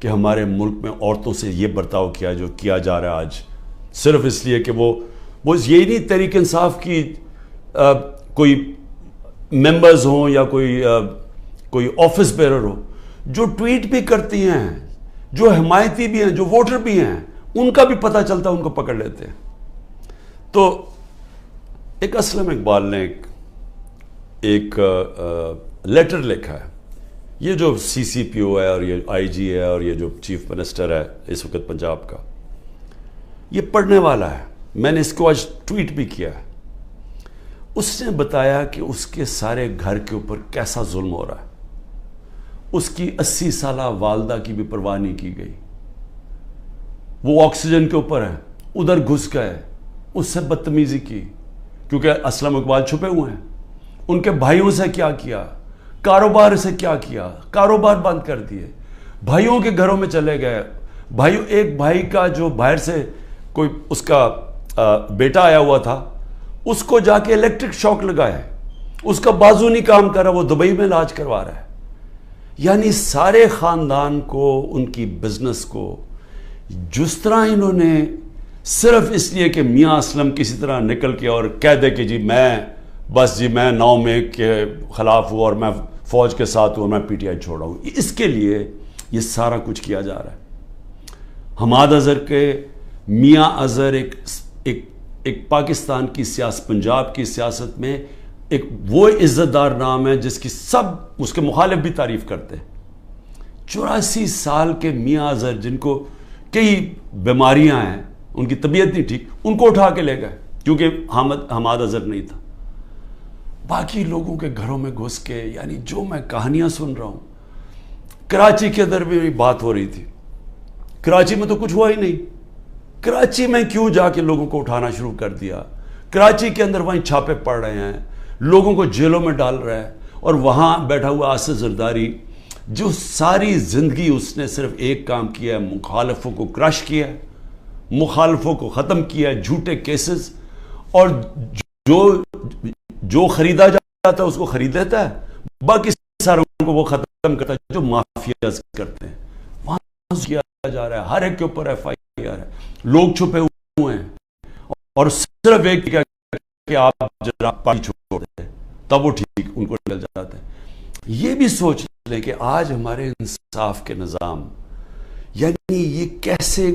کہ ہمارے ملک میں عورتوں سے یہ برتاؤ کیا جو کیا جا رہا ہے آج، صرف اس لیے کہ وہ یہی نہیں تحریک انصاف کی کوئی ممبرز ہوں یا کوئی آفس بیرر ہو، جو ٹویٹ بھی کرتی ہیں، جو حمایتی بھی ہیں، جو ووٹر بھی ہیں، ان کا بھی پتہ چلتا ہے، ان کو پکڑ لیتے ہیں۔ تو ایک اسلم اقبال نے ایک لیٹر لکھا ہے، یہ جو سی سی پی او ہے اور یہ آئی جی ہے اور یہ جو چیف منسٹر ہے اس وقت پنجاب کا، یہ پڑھنے والا ہے، میں نے اس کو آج ٹویٹ بھی کیا ہے۔ اس نے بتایا کہ اس کے سارے گھر کے اوپر کیسا ظلم ہو رہا ہے، اس کی 80 سالہ والدہ کی بھی پرواہ نہیں کی گئی، وہ آکسیجن کے اوپر ہے، ادھر گھس گئے، اس سے بدتمیزی کی، کیونکہ اسلم اقبال چھپے ہوئے ہیں۔ ان کے بھائیوں سے کیا کیا، کاروبار سے کیا کیا، کاروبار بند کر دیے، بھائیوں کے گھروں میں چلے گئے، ایک بھائی کا جو باہر سے کوئی اس کا بیٹا آیا ہوا تھا، اس کو جا کے الیکٹرک شاک لگائے، اس کا بازو نہیں کام کر رہا، وہ دبئی میں علاج کروا رہا ہے۔ یعنی سارے خاندان کو، ان کی بزنس کو جس طرح انہوں نے صرف اس لیے کہ میاں اسلم کسی طرح نکل کے اور کہہ دے کہ میں 9 مئی کے خلاف ہوں اور میں فوج کے ساتھ ہوں اور میں پی ٹی آئی چھوڑا ہوں، اس کے لیے یہ سارا کچھ کیا جا رہا ہے۔ حماد اظہر کے میاں اظہر ایک پاکستان کی سیاست، پنجاب کی سیاست میں ایک وہ عزت دار نام ہے جس کی سب اس کے مخالف بھی تعریف کرتے ہیں۔ 84 سال کے میاں اظہر جن کو کئی بیماریاں ہیں، ان کی طبیعت نہیں ٹھیک، ان کو اٹھا کے لے گئے کیونکہ حماد اظہر نہیں تھا۔ باقی لوگوں کے گھروں میں گھس کے، یعنی جو میں کہانیاں سن رہا ہوں، کراچی کے اندر بھی بات ہو رہی تھی، کراچی میں تو کچھ ہوا ہی نہیں، کراچی میں کیوں جا کے لوگوں کو اٹھانا شروع کر دیا، کراچی کے اندر وہیں چھاپے پڑ رہے ہیں، لوگوں کو جیلوں میں ڈال رہا ہے، اور وہاں بیٹھا ہوا آصف زرداری جو ساری زندگی اس نے صرف ایک کام کیا ہے، مخالفوں کو کرش کیا ہے، مخالفوں کو ختم کیا ہے، جھوٹے کیسز، اور جو خریدا جاتا ہے اس کو خرید لیتا ہے، باقی ساروں کو وہ ختم کرتا ہے جو مافیاز کرتے ہیں۔ وہاں کیا جا رہا ہے، ہر ایک کے اوپر ایف آئی آر ہے، لوگ چھپے ہوئے ہیں، اور صرف ایک کہ آپ جرا پارٹی چھوڑ دیں تب وہ ٹھیک ان کو نکل جاتا ہے۔ یہ بھی سوچ لیں کہ آج ہمارے انصاف کے نظام، یعنی یہ کیسے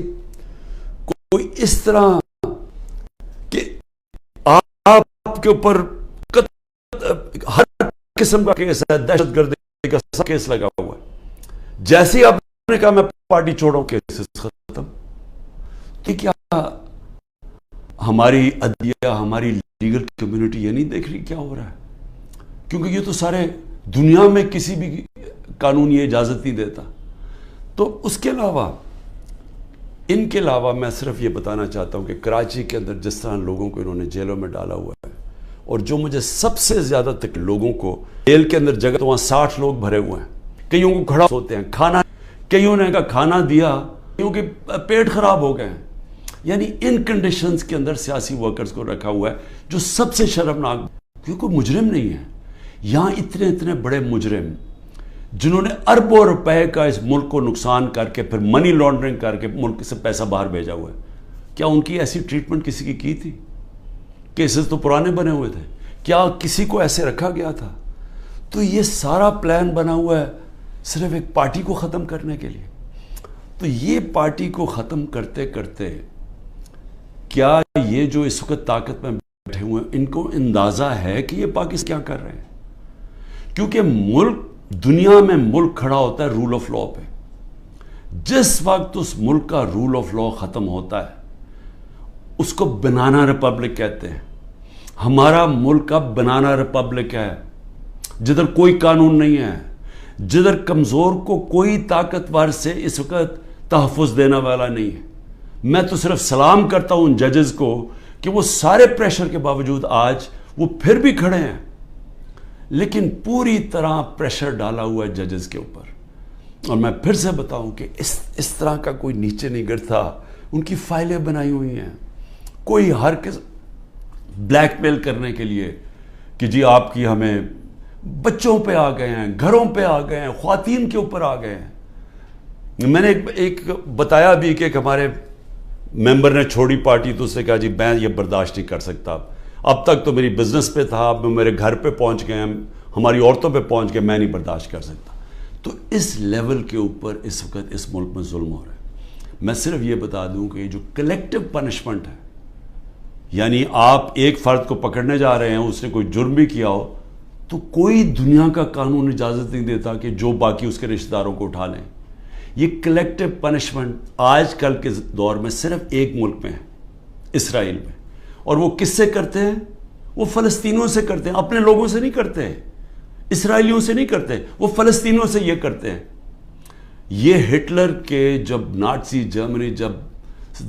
کوئی اس طرح کہ آپ کے اوپر ہر قسم کا کیس ہے، دہشت گردی کا سب کیس لگا ہوا ہے، جیسے آپ نے کہا میں پارٹی چھوڑوں کیس ختم۔ کہ کیا ہماری عدلیہ، ہماری لیگل کمیونٹی یہ نہیں دیکھ رہی کیا ہو رہا ہے؟ کیونکہ یہ تو سارے دنیا میں کسی بھی قانون یہ اجازت نہیں دیتا۔ تو اس کے علاوہ، ان کے علاوہ میں صرف یہ بتانا چاہتا ہوں کہ کراچی کے اندر جس طرح لوگوں کو انہوں نے جیلوں میں ڈالا ہوا ہے، اور جو مجھے سب سے زیادہ تک لوگوں کو جیل کے اندر جگہ، تو وہاں 60 لوگ بھرے ہوئے ہیں، کئیوں کو کھڑا ہوتے ہیں، کھانا کئیوں نے کا کھانا دیا، کئیوں کے پیٹ خراب ہو گئے ہیں۔ یعنی ان کنڈیشنز کے اندر سیاسی ورکرز کو رکھا ہوا ہے، جو سب سے شرمناک، کیونکہ کوئی مجرم نہیں ہے یہاں، اتنے بڑے مجرم جنہوں نے اربوں روپے کا اس ملک کو نقصان کر کے پھر منی لانڈرنگ کر کے ملک سے پیسہ باہر بھیجا ہوا ہے۔ کیا ان کی ایسی ٹریٹمنٹ کسی کی تھی؟ کیسز تو پرانے بنے ہوئے تھے، کیا کسی کو ایسے رکھا گیا تھا؟ تو یہ سارا پلان بنا ہوا ہے صرف ایک پارٹی کو ختم کرنے کے لیے۔ تو یہ پارٹی کو ختم کرتے کرتے کیا یہ جو اس وقت طاقت میں بیٹھے ہوئے ہیں، ان کو اندازہ ہے کہ یہ پاکستان کیا کر رہے ہیں؟ کیونکہ ملک، دنیا میں ملک کھڑا ہوتا ہے رول آف لا پہ۔ جس وقت اس ملک کا رول آف لا ختم ہوتا ہے، اس کو بنانا ریپبلک کہتے ہیں۔ ہمارا ملک اب بنانا ریپبلک ہے، جدھر کوئی قانون نہیں ہے، جدھر کمزور کو کوئی طاقتور سے اس وقت تحفظ دینے والا نہیں ہے۔ میں تو صرف سلام کرتا ہوں ان ججز کو کہ وہ سارے پریشر کے باوجود آج وہ پھر بھی کھڑے ہیں، لیکن پوری طرح پریشر ڈالا ہوا ہے ججز کے اوپر۔ اور میں پھر سے بتاؤں کہ اس طرح کا کوئی نیچے نہیں گرتا، ان کی فائلیں بنائی ہوئی ہیں، کوئی ہر کس بلیک میل کرنے کے لیے کہ جی آپ کی ہمیں، بچوں پہ آ گئے ہیں، گھروں پہ آ گئے ہیں، خواتین کے اوپر آ گئے ہیں۔ میں نے ایک بتایا بھی کہ ایک ہمارے ممبر نے چھوڑی پارٹی تو اس نے کہا جی میں یہ برداشت نہیں کر سکتا، اب تک تو میری بزنس پہ تھا، اب میرے گھر پہ پہنچ گئے، ہماری عورتوں پہ پہنچ گئے، میں نہیں برداشت کر سکتا۔ تو اس لیول کے اوپر اس وقت اس ملک میں ظلم ہو رہا ہے۔ میں صرف یہ بتا دوں کہ یہ جو کلیکٹیو پنشمنٹ ہے، یعنی آپ ایک فرد کو پکڑنے جا رہے ہیں، اس نے کوئی جرم بھی کیا ہو تو کوئی دنیا کا قانون اجازت نہیں دیتا کہ جو باقی اس کے رشتہ داروں کو اٹھا لیں۔ یہ کلیکٹیو پنشمنٹ آج کل کے دور میں صرف ایک ملک میں ہے، اسرائیل میں، اور وہ کس سے کرتے ہیں؟ وہ فلسطینیوں سے کرتے ہیں، اپنے لوگوں سے نہیں کرتے، اسرائیلیوں سے نہیں کرتے، وہ فلسطینیوں سے یہ کرتے ہیں۔ یہ ہٹلر کے جب نازی جرمنی جب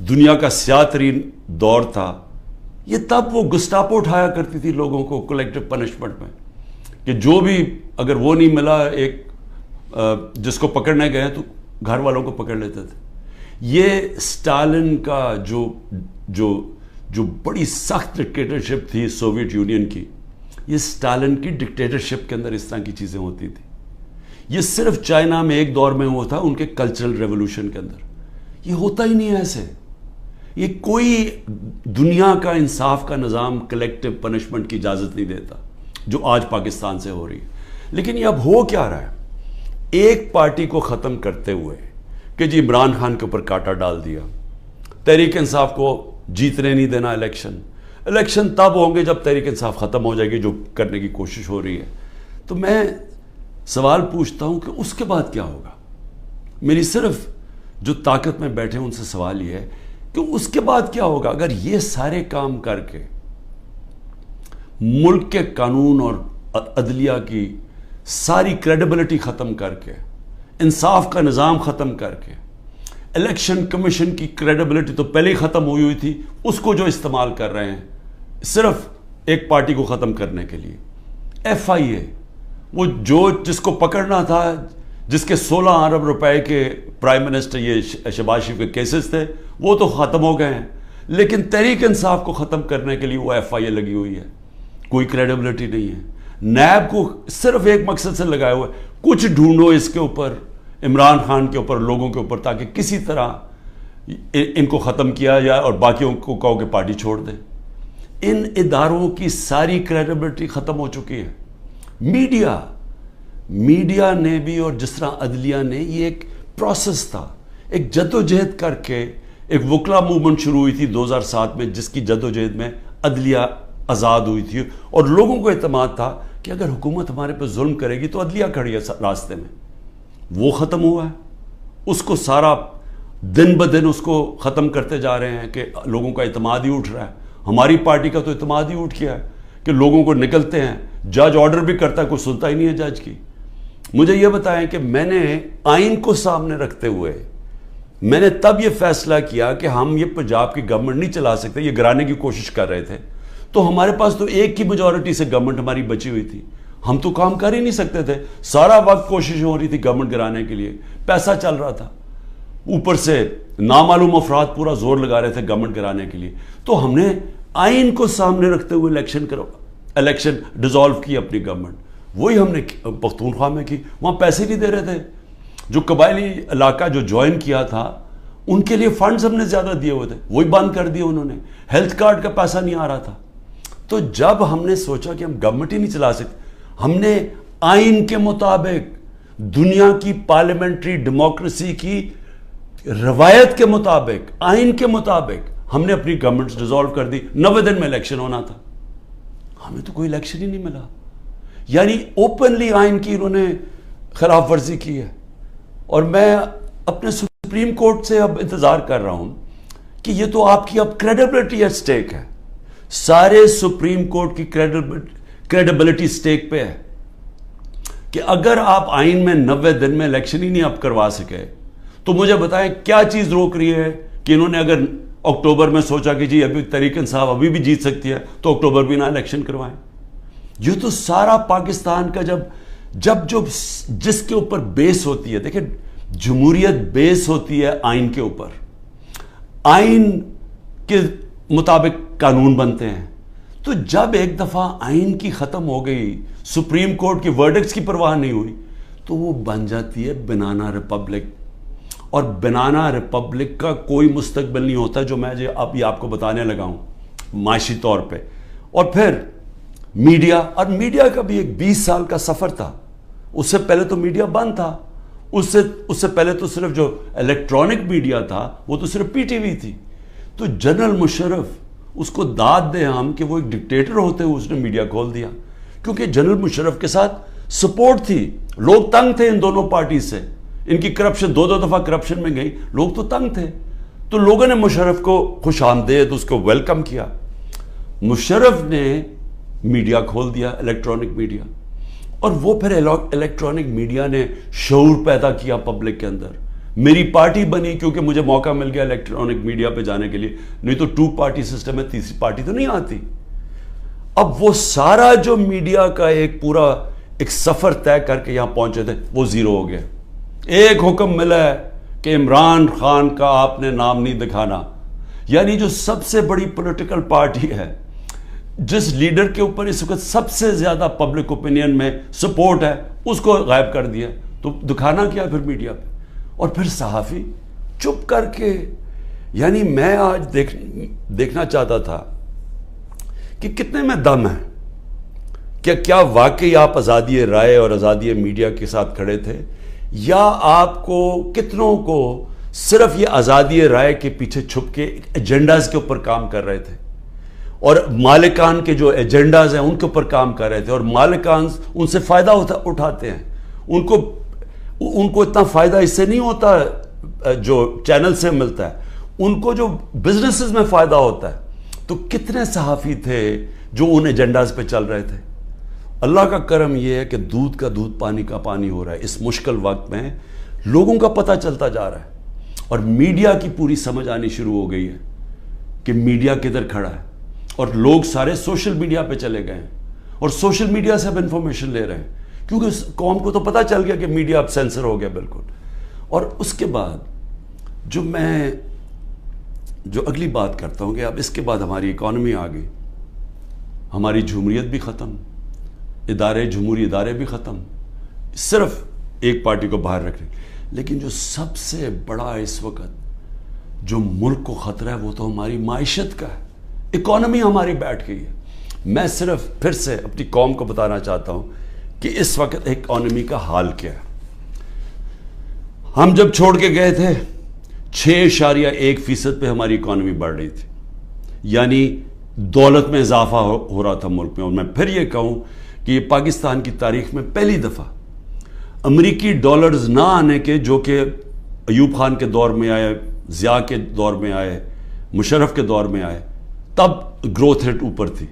دنیا کا سیاہ ترین دور تھا، یہ تب وہ گسٹاپو اٹھایا کرتی تھی لوگوں کو کلیکٹیو پنشمنٹ میں، کہ جو بھی اگر وہ نہیں ملا، ایک جس کو پکڑنے گئے تو گھر والوں کو پکڑ لیتے تھے۔ یہ سٹالن کا جو بڑی سخت ڈکٹیٹرشپ تھی سوویت یونین کی، یہ سٹالن کی ڈکٹیٹرشپ کے اندر اس طرح کی چیزیں ہوتی تھی۔ یہ صرف چائنا میں ایک دور میں ہوا تھا، ان کے کلچرل ریولوشن کے اندر۔ یہ ہوتا ہی نہیں ہے ایسے۔ یہ کوئی دنیا کا انصاف کا نظام کلیکٹیو پنشمنٹ کی اجازت نہیں دیتا، جو آج پاکستان سے ہو رہی ہے۔ لیکن یہ اب ہو کیا رہا ہے؟ ایک پارٹی کو ختم کرتے ہوئے کہ جی عمران خان کے اوپر کانٹا ڈال دیا، تحریک انصاف کو جیتنے نہیں دینا الیکشن تب ہوں گے جب تحریک انصاف ختم ہو جائے گی، جو کرنے کی کوشش ہو رہی ہے۔ تو میں سوال پوچھتا ہوں کہ اس کے بعد کیا ہوگا؟ میری صرف جو طاقت میں بیٹھے ان سے سوال یہ ہے کہ اس کے بعد کیا ہوگا؟ اگر یہ سارے کام کر کے ملک کے قانون اور عدلیہ کی ساری کریڈیبلٹی ختم کر کے، انصاف کا نظام ختم کر کے، الیکشن کمیشن کی کریڈیبلٹی تو پہلے ہی ختم ہوئی تھی، اس کو جو استعمال کر رہے ہیں صرف ایک پارٹی کو ختم کرنے کے لیے، ایف آئی اے، وہ جس کو پکڑنا تھا، جس کے 16 ارب روپے کے پرائم منسٹر یہ شہباز شریف کے کیسز تھے، وہ تو ختم ہو گئے ہیں، لیکن تحریک انصاف کو ختم کرنے کے لیے وہ ایف آئی اے لگی ہوئی ہے، کوئی کریڈیبلٹی نہیں ہے۔ نیب کو صرف ایک مقصد سے لگایا ہوا ہے، کچھ ڈھونڈو اس کے اوپر، عمران خان کے اوپر، لوگوں کے اوپر، تاکہ کسی طرح ان کو ختم کیا جائے اور باقیوں کو کہو کہ پارٹی چھوڑ دیں۔ ان اداروں کی ساری کریڈیبلٹی ختم ہو چکی ہے۔ میڈیا نے بھی، اور جس طرح عدلیہ نے، یہ ایک پروسیس تھا، ایک جدوجہد کر کے ایک وکلا موومنٹ شروع ہوئی تھی 2007 میں، جس کی جدوجہد میں عدلیہ آزاد ہوئی تھی، اور لوگوں کو اعتماد تھا کہ اگر حکومت ہمارے پہ ظلم کرے گی تو عدلیہ کھڑی ہے راستے میں۔ وہ ختم ہوا ہے، اس کو سارا دن بدن اس کو ختم کرتے جا رہے ہیں کہ لوگوں کا اعتماد ہی اٹھ رہا ہے۔ ہماری پارٹی کا تو اعتماد ہی اٹھ گیا ہے کہ لوگوں کو نکلتے ہیں، جج آرڈر بھی کرتا ہے، کوئی سنتا ہی نہیں ہے جج کی۔ مجھے یہ بتائیں کہ میں نے آئین کو سامنے رکھتے ہوئے میں نے تب یہ فیصلہ کیا کہ ہم یہ پنجاب کی گورنمنٹ نہیں چلا سکتے، یہ گرانے کی کوشش کر رہے تھے، تو ہمارے پاس تو ایک کی میجورٹی سے گورنمنٹ ہماری بچی ہوئی تھی، ہم تو کام کر ہی نہیں سکتے تھے، سارا وقت کوشش ہو رہی تھی گورنمنٹ گرانے کے لیے، پیسہ چل رہا تھا، اوپر سے نامعلوم افراد پورا زور لگا رہے تھے گورنمنٹ گرانے کے لیے۔ تو ہم نے آئین کو سامنے رکھتے ہوئے الیکشن ڈیزالو کی اپنی گورنمنٹ، وہی ہم نے پختونخوا میں کی۔ وہاں پیسے نہیں دے رہے تھے، جو قبائلی علاقہ جو جوائن کیا تھا ان کے لیے فنڈز ہم نے زیادہ دیے ہوئے تھے، وہی بند کر دیے انہوں نے، ہیلتھ کارڈ کا پیسہ نہیں آ رہا تھا۔ تو جب ہم نے سوچا کہ ہم گورنمنٹ ہی نہیں چلا سکتے، ہم نے آئین کے مطابق، دنیا کی پارلیمنٹری ڈیموکریسی کی روایت کے مطابق، آئین کے مطابق ہم نے اپنی گورنمنٹ ڈیزالو کر دی۔ 90 دن میں الیکشن ہونا تھا، ہمیں تو کوئی الیکشن ہی نہیں ملا۔ یعنی اوپنلی آئین کی انہوں نے خلاف ورزی کی ہے، اور میں اپنے سپریم کورٹ سے اب انتظار کر رہا ہوں کہ یہ تو آپ کی اب کریڈیبلٹی ایٹ سٹیک ہے، سارے سپریم کورٹ کی کریڈیبلٹی سٹیک پہ ہے کہ اگر آپ آئین میں 90 دن میں الیکشن ہی نہیں اب کروا سکے تو مجھے بتائیں کیا چیز روک رہی ہے کہ انہوں نے اگر اکتوبر میں سوچا کہ جی ابھی تحریک انصاف ابھی بھی جیت سکتی ہے تو اکتوبر بھی نہ الیکشن کروائیں۔ یہ تو سارا پاکستان کا جس کے اوپر بیس ہوتی ہے، دیکھیں جمہوریت بیس ہوتی ہے آئین کے اوپر، آئین کے مطابق قانون بنتے ہیں۔ تو جب ایک دفعہ آئین کی ختم ہو گئی، سپریم کورٹ کی ورڈکٹس کی پرواہ نہیں ہوئی، تو وہ بن جاتی ہے بنانا ریپبلک، اور بنانا ریپبلک کا کوئی مستقبل نہیں ہوتا جو میں اب یہ آپ کو بتانے لگا ہوں معاشی طور پہ. اور پھر میڈیا، اور میڈیا کا بھی ایک 20 سال کا سفر تھا. اس سے پہلے تو میڈیا بند تھا. اس سے پہلے تو صرف جو الیکٹرانک میڈیا تھا وہ تو صرف پی ٹی وی تھی. تو جنرل مشرف، اس کو داد دیں ہم کہ وہ ایک ڈکٹیٹر ہوتے ہوئے اس نے میڈیا کھول دیا، کیونکہ جنرل مشرف کے ساتھ سپورٹ تھی. لوگ تنگ تھے ان دونوں پارٹی سے. ان کی کرپشن 2 دفعہ کرپشن میں گئی، لوگ تو تنگ تھے. تو لوگوں نے مشرف کو خوش آمدید اس کو ویلکم کیا. مشرف نے میڈیا کھول دیا، الیکٹرانک میڈیا. اور وہ پھر الیکٹرانک میڈیا نے شعور پیدا کیا پبلک کے اندر. میری پارٹی بنی کیونکہ مجھے موقع مل گیا الیکٹرانک میڈیا پہ جانے کے لیے، نہیں تو 2 پارٹی سسٹم ہے، تیسری پارٹی تو نہیں آتی. اب وہ سارا جو میڈیا کا ایک پورا ایک سفر طے کر کے یہاں پہنچے تھے وہ زیرو ہو گیا. ایک حکم ملا ہے کہ عمران خان کا آپ نے نام نہیں دکھانا. یعنی جو سب سے بڑی پولیٹیکل پارٹی ہے، جس لیڈر کے اوپر اس وقت سب سے زیادہ پبلک اوپینین میں سپورٹ ہے، اس کو غائب کر دیا. تو دکھانا کیا پھر میڈیا پہ؟ اور پھر صحافی چپ کر کے. یعنی میں آج دیکھنا چاہتا تھا کہ کتنے میں دم ہے. کیا واقعی آپ آزادی رائے اور آزادی میڈیا کے ساتھ کھڑے تھے، یا آپ کو کتنوں کو صرف یہ آزادی رائے کے پیچھے چھپ کے ایجنڈاز کے اوپر کام کر رہے تھے، اور مالکان کے جو ایجنڈاز ہیں ان کے اوپر کام کر رہے تھے، اور مالکان ان سے فائدہ اٹھاتے ہیں. ان کو اتنا فائدہ اس سے نہیں ہوتا جو چینل سے ملتا ہے، ان کو جو بزنسز میں فائدہ ہوتا ہے. تو کتنے صحافی تھے جو ان ایجنڈاز پہ چل رہے تھے. اللہ کا کرم یہ ہے کہ دودھ کا دودھ پانی کا پانی ہو رہا ہے. اس مشکل وقت میں لوگوں کا پتہ چلتا جا رہا ہے، اور میڈیا کی پوری سمجھ آنی شروع ہو گئی ہے کہ میڈیا کدھر کھڑا ہے. اور لوگ سارے سوشل میڈیا پہ چلے گئے ہیں، اور سوشل میڈیا سے اب انفارمیشن لے رہے ہیں، کیونکہ اس قوم کو تو پتہ چل گیا کہ میڈیا اب سینسر ہو گیا بالکل. اور اس کے بعد جو اگلی بات کرتا ہوں کہ اب اس کے بعد ہماری اکانومی آ گئی، ہماری جمہوریت بھی ختم، جمہوری ادارے بھی ختم، صرف ایک پارٹی کو باہر رکھنے. لیکن جو سب سے بڑا اس وقت جو ملک کو خطرہ ہے وہ تو ہماری معیشت کا ہے. اکانومی ہماری بیٹھ گئی ہے. میں صرف پھر سے اپنی قوم کو بتانا چاہتا ہوں کہ اس وقت اکانومی کا حال کیا ہے. ہم جب چھوڑ کے گئے تھے 6.1% پہ ہماری اکانومی بڑھ رہی تھی، یعنی دولت میں اضافہ ہو رہا تھا ملک میں. اور میں پھر یہ کہوں کہ یہ پاکستان کی تاریخ میں پہلی دفعہ امریکی ڈالرز نہ آنے کے، جو کہ ایوب خان کے دور میں آئے، ضیاء کے دور میں آئے، مشرف کے دور میں آئے، تب گروتھ ریٹ اوپر تھی.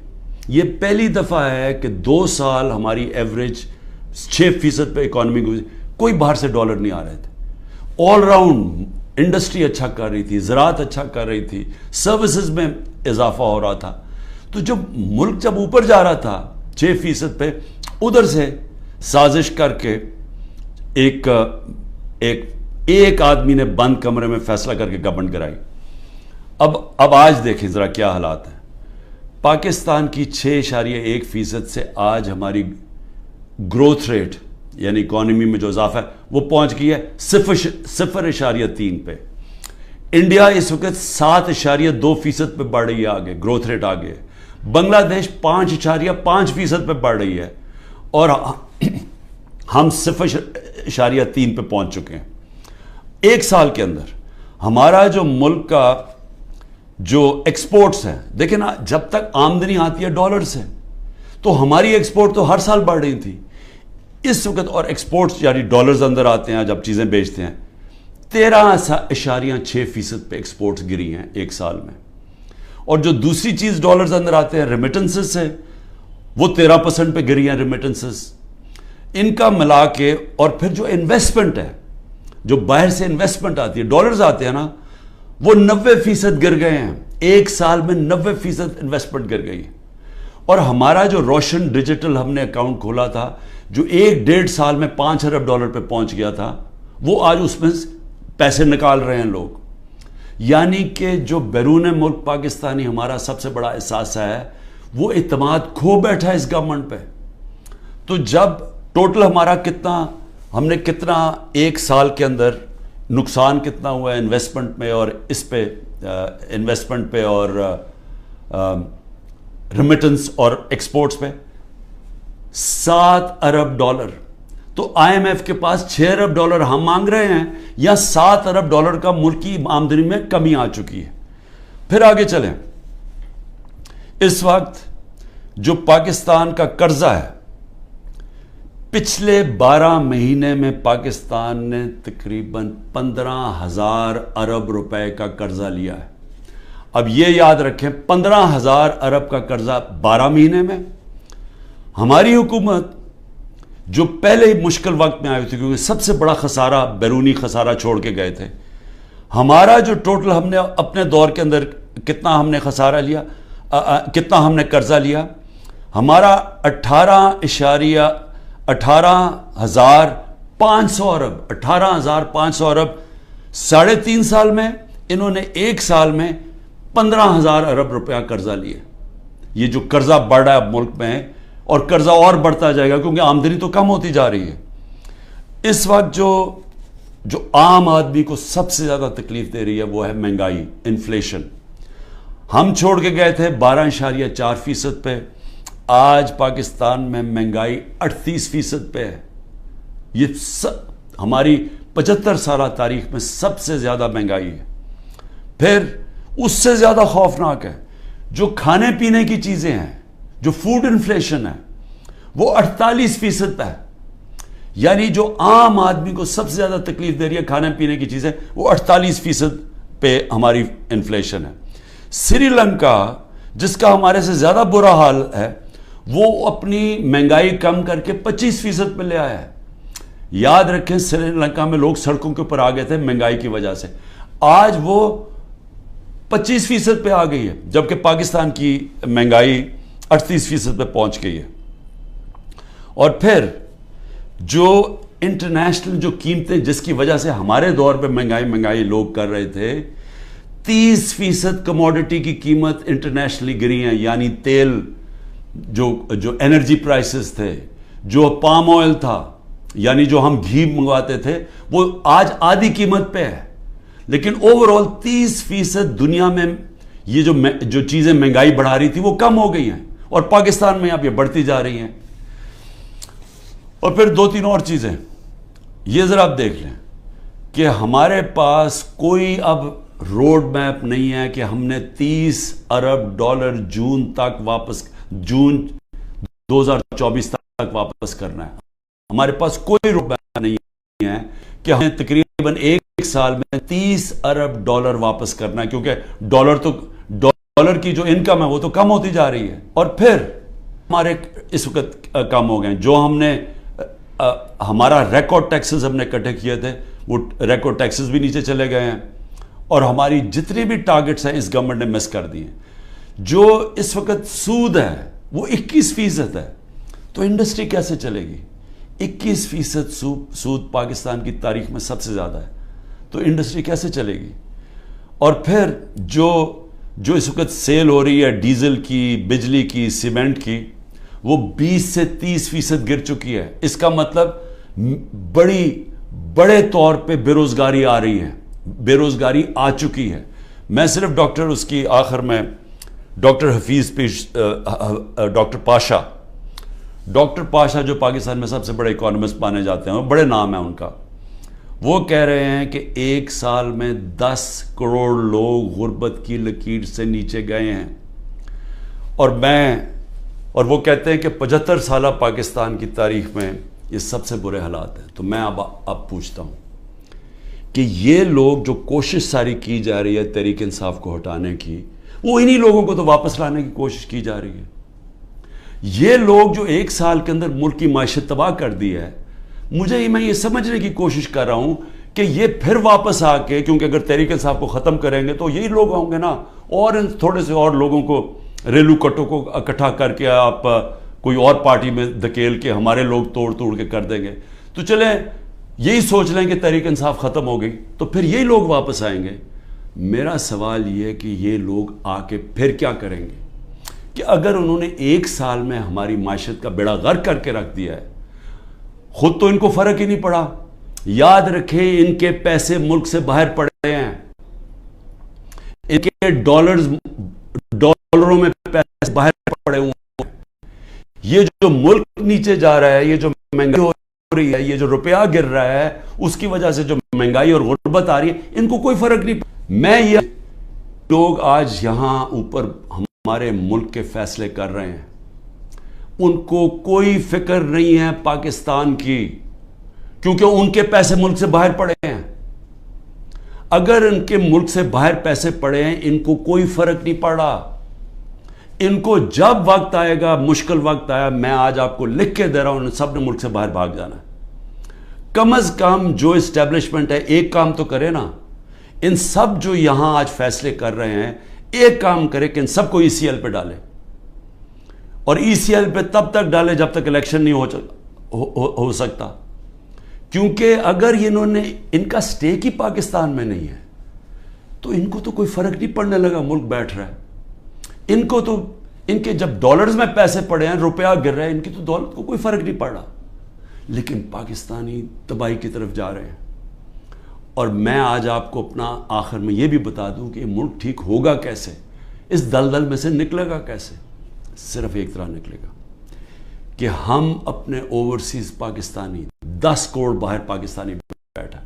یہ پہلی دفعہ ہے کہ 2 سال ہماری ایوریج 6% پہ اکانومی گزری، کوئی باہر سے ڈالر نہیں آ رہے تھے. آل راؤنڈ انڈسٹری اچھا کر رہی تھی، زراعت اچھا کر رہی تھی، سروسز میں اضافہ ہو رہا تھا. تو جب ملک اوپر جا رہا تھا 6% پہ، ادھر سے سازش کر کے ایک آدمی نے بند کمرے میں فیصلہ کر کے گورنمنٹ کرائی. اب آج دیکھیں ذرا کیا حالات ہیں. پاکستان کی 6.1% سے آج ہماری گروتھ ریٹ یعنی اکانومی میں جو اضافہ ہے وہ پہنچ گئی ہے 0.3 پہ. انڈیا اس وقت 7.2% پہ بڑھ رہی ہے، آگے گروتھ ریٹ آگے. بنگلہ دیش 5.5% پہ بڑھ رہی ہے، اور ہم 0.3 پہ پہنچ چکے ہیں. ایک سال کے اندر ہمارا جو ملک کا جو ایکسپورٹس ہیں، دیکھیں نا، جب تک آمدنی آتی ہے ڈالر سے تو ہماری ایکسپورٹ تو ہر سال بڑھ رہی تھی. اس وقت اور ایکسپورٹس یعنی ڈالرز اندر آتے ہیں جب چیزیں بیچتے ہیں، 13.6% پہ ایکسپورٹس گری ہیں ایک سال میں. اور جو دوسری چیز ڈالرز اندر آتے ہیں ریمیٹنسز سے، وہ 13% پہ گری ہیں ریمیٹنسز. ان کا ملا کے اور پھر جو انویسٹمنٹ ہے، جو باہر سے انویسٹمنٹ آتی ہے، ڈالرز آتے ہیں نا، وہ 90% گر گئے ہیں. ایک سال میں 90% انویسٹمنٹ گر گئی ہے. اور ہمارا جو روشن ڈیجیٹل ہم نے اکاؤنٹ کھولا تھا، جو 1.5 سال میں $5 ارب پہ پہنچ گیا تھا، وہ آج اس میں پیسے نکال رہے ہیں لوگ. یعنی کہ جو بیرون ملک پاکستانی ہمارا سب سے بڑا احساس ہے، وہ اعتماد کھو بیٹھا ہے اس گورنمنٹ پہ. تو جب ٹوٹل ہمارا ہم نے کتنا ایک سال کے اندر نقصان کتنا ہوا ہے انویسٹمنٹ میں اور اس پہ انویسٹمنٹ پہ اور ریمیٹنس اور ایکسپورٹس پہ 7 ارب ڈالر. تو آئی ایم ایف کے پاس 6 ارب ڈالر ہم مانگ رہے ہیں یا 7 ارب ڈالر کا ملکی آمدنی میں کمی آ چکی ہے. پھر آگے چلیں. اس وقت جو پاکستان کا قرضہ ہے پچھلے 12 مہینے میں پاکستان نے تقریباً 15,000 ارب روپے کا قرضہ لیا ہے. اب یہ یاد رکھیں 15,000 ارب کا قرضہ 12 مہینے میں. ہماری حکومت جو پہلے ہی مشکل وقت میں آئی تھی کیونکہ سب سے بڑا خسارہ بیرونی خسارہ چھوڑ کے گئے تھے. ہمارا جو ٹوٹل ہم نے اپنے دور کے اندر کتنا ہم نے خسارہ لیا کتنا ہم نے قرضہ لیا ہمارا 18,500 ارب 18,500 ارب 3.5 سال میں انہوں نے 1 سال میں 15,000 ارب روپیہ قرضہ لیا. یہ جو قرضہ بڑھ رہا ہے ملک میں اور قرضہ اور بڑھتا جائے گا کیونکہ آمدنی تو کم ہوتی جا رہی ہے. اس وقت جو عام آدمی کو سب سے زیادہ تکلیف دے رہی ہے وہ ہے مہنگائی انفلیشن. ہم چھوڑ کے گئے تھے 12.4% پہ. آج پاکستان میں مہنگائی 38% پہ ہے. یہ ہماری 75 سالہ تاریخ میں سب سے زیادہ مہنگائی ہے. پھر اس سے زیادہ خوفناک ہے جو کھانے پینے کی چیزیں ہیں جو فوڈ انفلیشن ہے وہ 48% پہ ہے. یعنی جو عام آدمی کو سب سے زیادہ تکلیف دے رہی ہے کھانے پینے کی چیزیں وہ 48% پہ ہماری انفلیشن ہے. سری لنکا جس کا ہمارے سے زیادہ برا حال ہے وہ اپنی مہنگائی کم کر کے 25% پہ لے آیا ہے. یاد رکھیں سری لنکا میں لوگ سڑکوں کے اوپر آ گئے تھے مہنگائی کی وجہ سے. آج وہ 25% پہ آ گئی ہے جبکہ پاکستان کی مہنگائی 38% پہ پہنچ گئی ہے. اور پھر جو انٹرنیشنل جو قیمتیں جس کی وجہ سے ہمارے دور پہ مہنگائی لوگ کر رہے تھے 30% کموڈٹی کی قیمت انٹرنیشنلی گری ہیں. یعنی تیل جو انرجی پرائسز تھے جو پام آئل تھا یعنی جو ہم گھی منگواتے تھے وہ آج آدھی قیمت پہ ہے. لیکن اوورآل 30% دنیا میں یہ جو چیزیں مہنگائی بڑھا رہی تھی وہ کم ہو گئی ہیں اور پاکستان میں اب یہ بڑھتی جا رہی ہیں. اور پھر 2-3 اور چیزیں یہ ذرا آپ دیکھ لیں کہ ہمارے پاس کوئی اب روڈ میپ نہیں ہے کہ ہم نے 30 ارب ڈالر جون 2024 تک واپس کرنا ہے. ہمارے پاس کوئی روڈ میپ نہیں ہے کہ ہمیں تقریباً 1 سال میں 30 ارب ڈالر واپس کرنا ہے کیونکہ ڈالر کی جو انکم ہے وہ تو کم ہوتی جا رہی ہے. اور پھر ہمارے اس وقت کم ہو گئے جو ہم نے ہمارا ریکارڈ ٹیکسز ہم نے اکٹھے کیے تھے وہ ریکارڈ ٹیکسز بھی نیچے چلے گئے ہیں اور ہماری جتنی بھی ٹارگٹس ہیں اس گورنمنٹ نے مس کر دی ہیں. جو اس وقت سود ہے وہ 21% ہے. تو انڈسٹری کیسے چلے گی؟ 21% سود پاکستان کی تاریخ میں سب سے زیادہ ہے. تو انڈسٹری کیسے چلے گی؟ اور پھر جو اس وقت سیل ہو رہی ہے ڈیزل کی بجلی کی سیمنٹ کی وہ 20 سے 30% گر چکی ہے. اس کا مطلب بڑے طور پہ بے روزگاری آ رہی ہے بے روزگاری آ چکی ہے. میں صرف اس کی آخر میں ڈاکٹر پاشا جو پاکستان میں سب سے بڑے اکانومسٹ مانے جاتے ہیں بڑے نام ہیں ان کا وہ کہہ رہے ہیں کہ 1 سال میں 10 کروڑ لوگ غربت کی لکیر سے نیچے گئے ہیں. اور وہ کہتے ہیں کہ 75 سالہ پاکستان کی تاریخ میں یہ سب سے برے حالات ہیں. تو میں اب پوچھتا ہوں کہ یہ لوگ جو کوشش ساری کی جا رہی ہے تحریک انصاف کو ہٹانے کی وہ انہی لوگوں کو تو واپس لانے کی کوشش کی جا رہی ہے. یہ لوگ جو 1 سال کے اندر ملک کی معیشت تباہ کر دی ہے میں یہ سمجھنے کی کوشش کر رہا ہوں کہ یہ پھر واپس آ کے کیونکہ اگر تحریک انصاف کو ختم کریں گے تو یہی لوگ ہوں گے نا اور تھوڑے سے اور لوگوں کو ریلو کٹوں کو اکٹھا کر کے آپ کوئی اور پارٹی میں دھکیل کے ہمارے لوگ توڑ کے کر دیں گے. تو چلیں یہی سوچ لیں کہ تحریک انصاف ختم ہو گئی تو پھر یہی لوگ واپس آئیں گے. میرا سوال یہ ہے کہ یہ لوگ آ کے پھر کیا کریں گے کہ اگر انہوں نے 1 سال میں ہماری معیشت کا بیڑا غرق کر کے رکھ دیا ہے خود تو ان کو فرق ہی نہیں پڑا یاد رکھیں ان کے پیسے ملک سے باہر پڑے ہیں، ان کے ڈالروں میں پیسے باہر پڑے ہوئے ہیں۔ یہ جو ملک نیچے جا رہا ہے، یہ جو مہنگائی ہو رہی ہے، یہ جو روپیہ گر رہا ہے، اس کی وجہ سے جو مہنگائی اور غربت آ رہی ہے، ان کو کوئی فرق نہیں۔ میں یہ لوگ آج یہاں اوپر ہمارے ملک کے فیصلے کر رہے ہیں، ان کو کوئی فکر نہیں ہے پاکستان کی، کیونکہ ان کے پیسے ملک سے باہر پڑے ہیں۔ اگر ان کے ملک سے باہر پیسے پڑے ہیں، ان کو کوئی فرق نہیں پڑا۔ ان کو جب وقت آئے گا، مشکل وقت آیا، میں آج آپ کو لکھ کے دے رہا ہوں، ان سب نے ملک سے باہر بھاگ جانا ہے۔ کم از کم جو اسٹیبلشمنٹ ہے ایک کام تو کرے نا، ان سب جو یہاں آج فیصلے کر رہے ہیں ایک کام کرے کہ ان سب کو ای سی ایل پہ ڈالے، اور ای سی ایل پہ تب تک ڈالے جب تک الیکشن نہیں ہو سکتا، کیونکہ اگر انہوں نے، ان کا سٹیک ہی پاکستان میں نہیں ہے تو ان کو تو کوئی فرق نہیں پڑنے لگا، ملک بیٹھ رہا ہے۔ ان کو تو، ان کے جب ڈالرز میں پیسے پڑے ہیں، روپیہ گر رہے ہیں، ان کی تو دولت کو کوئی فرق نہیں پڑ رہا، لیکن پاکستانی تباہی کی طرف جا رہے ہیں۔ اور میں آج آپ کو اپنا آخر میں یہ بھی بتا دوں کہ ملک ٹھیک ہوگا کیسے، اس دلدل میں سے نکلے گا کیسے؟ صرف ایک طرح نکلے گا کہ ہم اپنے اوورسیز پاکستانی 10 کروڑ باہر پاکستانی بیٹھا۔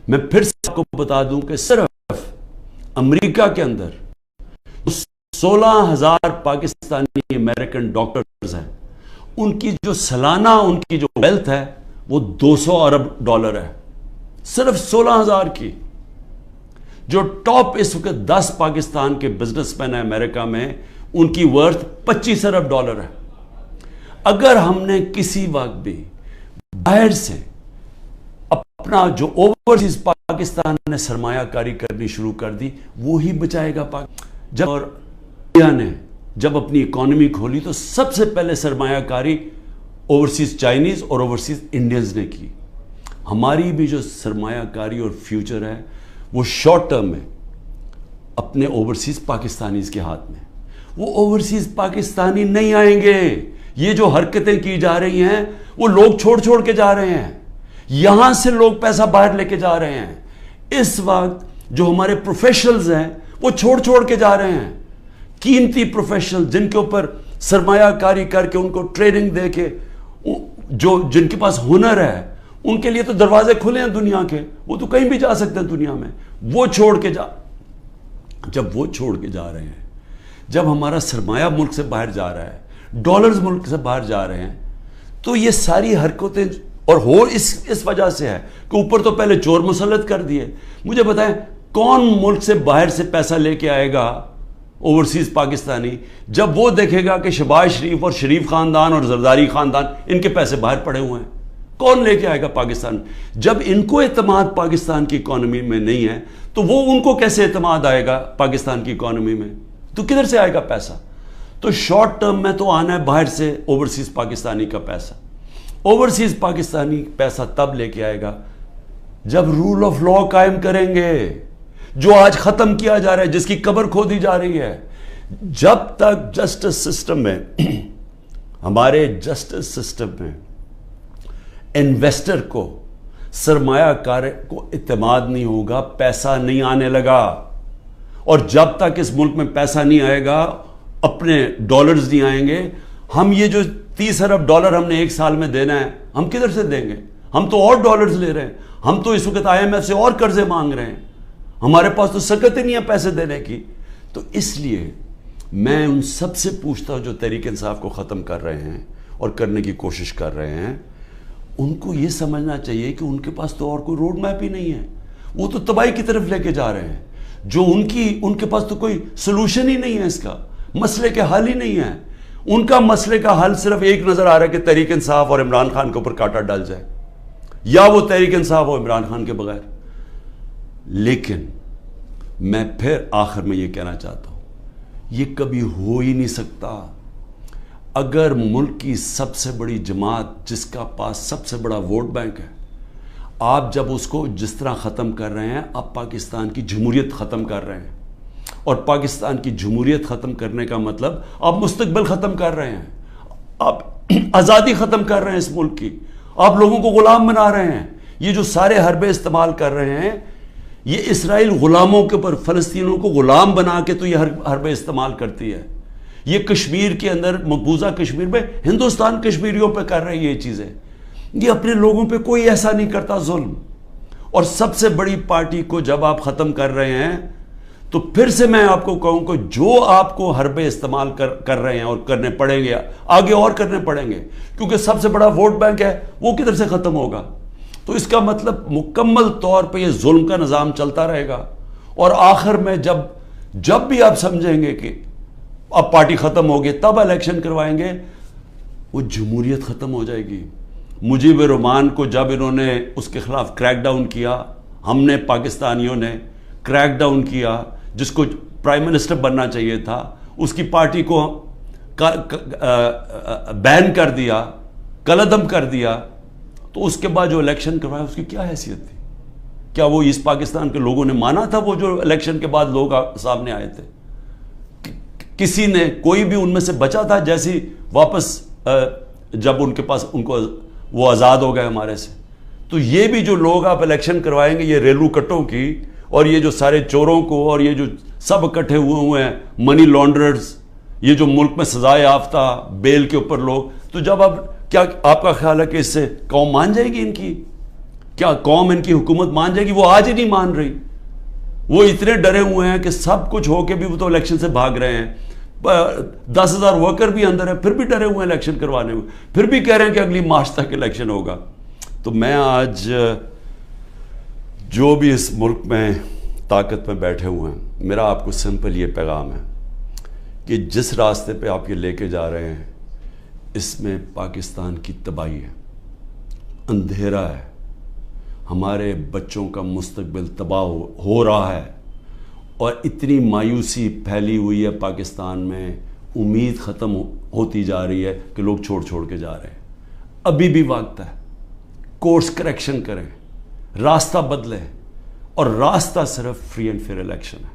میں پھر سے آپ کو بتا دوں کہ صرف امریکہ کے اندر 16,000 پاکستانی امریکن ڈاکٹرز ہیں، ان کی جو سالانہ ان کی جو ویلتھ ہے وہ 200 ارب ڈالر ہے، صرف 16,000 کی۔ جو ٹاپ اس وقت 10 پاکستان کے بزنس مین ہیں امریکہ میں، ان کی ورتھ 25 ارب ڈالر ہے۔ اگر ہم نے کسی وقت بھی باہر سے اپنا جو اوورسیز پاکستان نے سرمایہ کاری کرنی شروع کر دی، وہی بچائے گا جب اور انڈیا نے جب اپنی اکانومی کھولی تو سب سے پہلے سرمایہ کاری اوورسیز چائنیز اور اوورسیز انڈینز نے کی۔ ہماری بھی جو سرمایہ کاری اور فیوچر ہے وہ شارٹ ٹرم میں اپنے اوورسیز پاکستانیز کے ہاتھ میں۔ وہ اوورسیز پاکستانی نہیں آئیں گے۔ یہ جو حرکتیں کی جا رہی ہیں وہ لوگ چھوڑ کے جا رہے ہیں، یہاں سے لوگ پیسہ باہر لے کے جا رہے ہیں۔ اس وقت جو ہمارے پروفیشنلز ہیں وہ چھوڑ کے جا رہے ہیں، قیمتی پروفیشنل جن کے اوپر سرمایہ کاری کر کے ان کو ٹریننگ دے کے، جو جن کے پاس ہنر ہے، ان کے لیے تو دروازے کھلے ہیں دنیا کے، وہ تو کہیں بھی جا سکتے ہیں دنیا میں۔ وہ جب وہ چھوڑ کے جا رہے ہیں، جب ہمارا سرمایہ ملک سے باہر جا رہا ہے، ڈالرز ملک سے باہر جا رہے ہیں، تو یہ ساری حرکتیں اور ہو اس وجہ سے ہے کہ اوپر تو پہلے چور مسلط کر دیے۔ مجھے بتائیں کون ملک سے باہر سے پیسہ لے کے آئے گا اوورسیز پاکستانی، جب وہ دیکھے گا کہ شہباز شریف اور شریف خاندان اور زرداری خاندان ان کے پیسے باہر پڑے ہوئے ہیں؟ کون لے کے آئے گا پاکستان؟ جب ان کو اعتماد پاکستان کی اکانومی میں نہیں ہے تو وہ ان کو کیسے اعتماد آئے گا پاکستان کی اکانومی میں؟ تو کدھر سے آئے گا پیسہ؟ تو شارٹ ٹرم میں تو آنا ہے باہر سے اوورسیز پاکستانی کا پیسہ۔ اوورسیز پاکستانی پیسہ تب لے کے آئے گا جب رول آف لا قائم کریں گے، جو آج ختم کیا جا رہا ہے، جس کی قبر کھودی جا رہی ہے۔ جب تک جسٹس سسٹم میں، ہمارے جسٹس سسٹم میں انویسٹر کو، سرمایہ کار کو اعتماد نہیں ہوگا، پیسہ نہیں آنے لگا، اور جب تک اس ملک میں پیسہ نہیں آئے گا، اپنے ڈالرز نہیں آئیں گے، ہم یہ جو 30 ارب ڈالر ہم نے ایک سال میں دینا ہے، ہم کدھر سے دیں گے؟ ہم تو اور ڈالرز لے رہے ہیں، ہم تو اس وقت IMF سے اور قرضے مانگ رہے ہیں، ہمارے پاس تو سکت ہی نہیں ہے پیسے دینے کی۔ تو اس لیے میں ان سب سے پوچھتا ہوں جو تحریک انصاف کو ختم کر رہے ہیں اور کرنے کی کوشش کر رہے ہیں، ان کو یہ سمجھنا چاہیے کہ ان کے پاس تو اور کوئی روڈ میپ ہی نہیں ہے، وہ تو تباہی کی طرف لے کے جا رہے ہیں۔ جو ان کے پاس تو کوئی سلوشن ہی نہیں ہے، اس کا مسئلے کے حل ہی نہیں ہے۔ ان کا مسئلے کا حل صرف ایک نظر آ رہا ہے کہ تحریک انصاف اور عمران خان کے اوپر کانٹا ڈال جائے، یا وہ تحریک انصاف اور عمران خان کے بغیر۔ لیکن میں پھر آخر میں یہ کہنا چاہتا ہوں، یہ کبھی ہو ہی نہیں سکتا۔ اگر ملک کی سب سے بڑی جماعت جس کا پاس سب سے بڑا ووٹ بینک ہے، آپ جب اس کو جس طرح ختم کر رہے ہیں، آپ پاکستان کی جمہوریت ختم کر رہے ہیں، اور پاکستان کی جمہوریت ختم کرنے کا مطلب آپ مستقبل ختم کر رہے ہیں، آپ آزادی ختم کر رہے ہیں اس ملک کی، آپ لوگوں کو غلام بنا رہے ہیں. یہ جو سارے حربے استعمال کر رہے ہیں یہ اسرائیل غلاموں کے اوپر فلسطینوں کو غلام بنا کے تو یہ حربے استعمال کرتی ہے. یہ کشمیر کے اندر مقبوضہ کشمیر میں ہندوستان کشمیریوں پہ کر رہی ہے یہ چیزیں. یہ اپنے لوگوں پہ کوئی ایسا نہیں کرتا ظلم. اور سب سے بڑی پارٹی کو جب آپ ختم کر رہے ہیں تو پھر سے میں آپ کو کہوں کہ جو آپ کو حربے استعمال کر رہے ہیں اور کرنے پڑیں گے آگے اور کرنے پڑیں گے کیونکہ سب سے بڑا ووٹ بینک ہے وہ کدھر سے ختم ہوگا. تو اس کا مطلب مکمل طور پہ یہ ظلم کا نظام چلتا رہے گا. اور آخر میں جب بھی آپ سمجھیں گے کہ اب پارٹی ختم ہوگی تب الیکشن کروائیں گے وہ جمہوریت ختم ہو جائے گی. مجیب الرحمان کو جب انہوں نے اس کے خلاف کریک ڈاؤن کیا ہم نے پاکستانیوں نے کریک ڈاؤن کیا جس کو پرائم منسٹر بننا چاہیے تھا اس کی پارٹی کو بین کر دیا کلعدم کر دیا تو اس کے بعد جو الیکشن کروایا اس کی کیا حیثیت تھی؟ کیا وہ ایسٹ پاکستان کے لوگوں نے مانا تھا وہ جو الیکشن کے بعد لوگ سامنے آئے تھے؟ کسی نے کوئی بھی ان میں سے بچا تھا جیسی واپس جب ان کے پاس ان کو وہ آزاد ہو گئے ہمارے سے؟ تو یہ بھی جو لوگ آپ الیکشن کروائیں گے یہ ریلو کٹوں کی اور یہ جو سارے چوروں کو اور یہ جو سب اکٹھے ہوئے ہیں منی لانڈررز یہ جو ملک میں سزائے یافتہ بیل کے اوپر لوگ تو جب اب کیا آپ کا خیال ہے کہ اس سے قوم مان جائے گی؟ ان کی کیا قوم ان کی حکومت مان جائے گی؟ وہ آج ہی نہیں مان رہی. وہ اتنے ڈرے ہوئے ہیں کہ سب کچھ ہو کے بھی وہ تو الیکشن سے بھاگ رہے ہیں. 10,000 ورکر بھی اندر ہیں پھر بھی ڈرے ہوئے ہیں الیکشن کروانے میں پھر بھی کہہ رہے ہیں کہ اگلی مارچ تک الیکشن ہوگا. تو میں آج جو بھی اس ملک میں طاقت میں بیٹھے ہوئے ہیں میرا آپ کو سمپل یہ پیغام ہے کہ جس راستے پہ آپ یہ لے کے جا رہے ہیں اس میں پاکستان کی تباہی ہے اندھیرا ہے. ہمارے بچوں کا مستقبل تباہ ہو رہا ہے اور اتنی مایوسی پھیلی ہوئی ہے پاکستان میں امید ختم ہوتی جا رہی ہے کہ لوگ چھوڑ کے جا رہے ہیں. ابھی بھی وقت ہے کورس کریکشن کریں راستہ بدلیں اور راستہ صرف فری اینڈ فیئر الیکشن ہے.